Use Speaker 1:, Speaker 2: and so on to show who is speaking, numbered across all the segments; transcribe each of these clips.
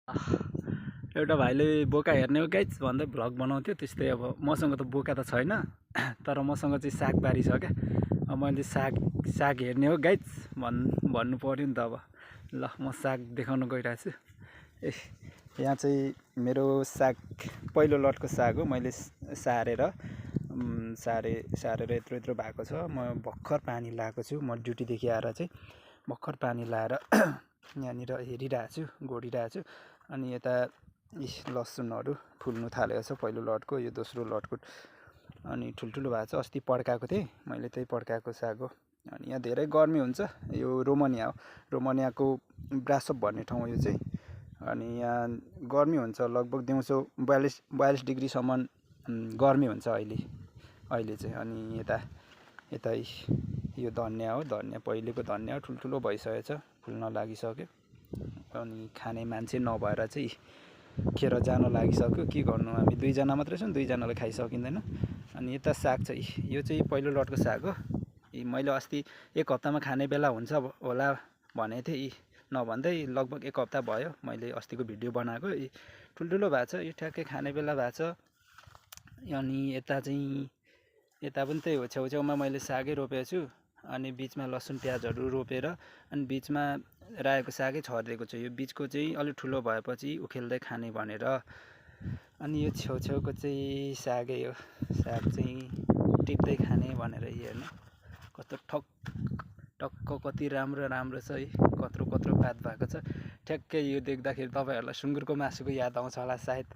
Speaker 1: एउटा भाइले बोका हेर्ने हो गाइज भन्दै भ्लग बनाउँथ्यो। त्यस्तै अब मसँग त बोका त छैन, तर मसँग चाहिँ सागबारी छ क्या। अब मैले साग हेर्ने हो गाइज भन्नु पऱ्यो नि त। अब ल म साग देखाउन गइरहेको छु। यहाँ चाहिँ मेरो साग पहिलो लटको साग हो। मैले सारेर यत्रो भएको छ। म भर्खर पानी लगाएको छु। म ड्युटीदेखि आएर चाहिँ भर्खर पानी लगाएर यहाँनिर हेरिरहेको छु, गोडिरहेको छु। अनि यता लसुनहरू फुल्नु थालेको छ। पहिलो लटको यो दोस्रो लटको अनि ठुल्ठुलो भएको छ। अस्ति पड्काएको थिएँ मैले, त्यही पड्काएको साग हो। अनि यहाँ धेरै गर्मी हुन्छ। यो रोमनिया हो, रोमनियाको ब्रासप भन्ने ठाउँ हो यो चाहिँ। अनि यहाँ गर्मी हुन्छ, लगभग दिउँसो 42 डिग्रीसम्म गर्मी हुन्छ अहिले चाहिँ। अनि यता यो धनियाँ हो, धनियाँ पहिलेको धनियाँ हो, ठुल्ठुलो भइसकेको छ, फुल्न लागिसक्यो। अनि खाने मान्छे नभएर चाहिँ खेर जान लागिसक्यो। के गर्नु, हामी दुईजना मात्रै छौँ, दुईजनाले खाइसकिँदैन। अनि यता साग चाहिँ यो चाहिँ पहिलो लटको साग हो। मैले अस्ति एक हप्तामा खाने बेला हुन्छ होला भनेको थिएँ, नभन्दै लगभग एक हप्ता भयो मैले अस्तिको भिडियो बनाएको। ठुल्ठुलो भएको छ, यो ठ्याक्कै खाने बेला भएको छ। अनि यता पनि त्यही हो, छेउछेउमा मैले सागै रोपेको छु। अनि बिचमा लसुन प्याजहरू रोपेर अनि बिचमा रायोको सागै छरिदिएको छु। यो बिचको चाहिँ अलिक ठुलो भएपछि उखेल्दै खाने भनेर। अनि यो छेउछेउको चाहिँ सागै हो, साग चाहिँ टिप्दै खाने भनेर। हेर्नु कस्तो टक्क कति राम्रो छ है, कत्रो पात भएको छ। ठ्याक्कै यो देख्दाखेरि तपाईँहरूलाई सुँगुरको मासुको याद आउँछ होला सायद।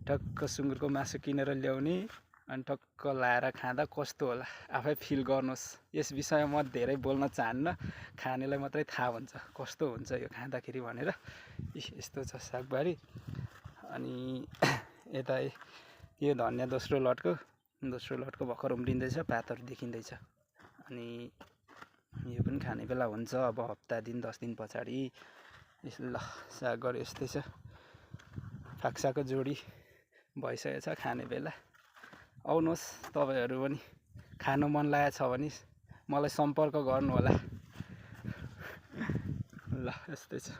Speaker 1: टक्क सुँगुरको मासु किनेर ल्याउने अनि टक्क लाएर खाँदा कस्तो होला आफै फिल गर्नुहोस्। यस विषयमा म धेरै बोल्न चाहन्न, खानेलाई मात्रै थाहा हुन्छ कस्तो हुन्छ यो खाँदाखेरि भनेर। यस्तो छ सागबारी। अनि यता यो धनियाँ दोस्रो लटको भर्खर उम्रिँदैछ, पातहरू देखिँदैछ। अनि यो पनि खाने बेला हुन्छ अब हप्ता दिन 10 दिन पछाडि। ल सागहरू यस्तै छ, फाक्साको जोडी भइसकेको छ, खाने बेला। आउनुहोस् तपाईँहरू पनि, खानु मन लागेको छ भने मलाई सम्पर्क गर्नु होला। ल यस्तै छ।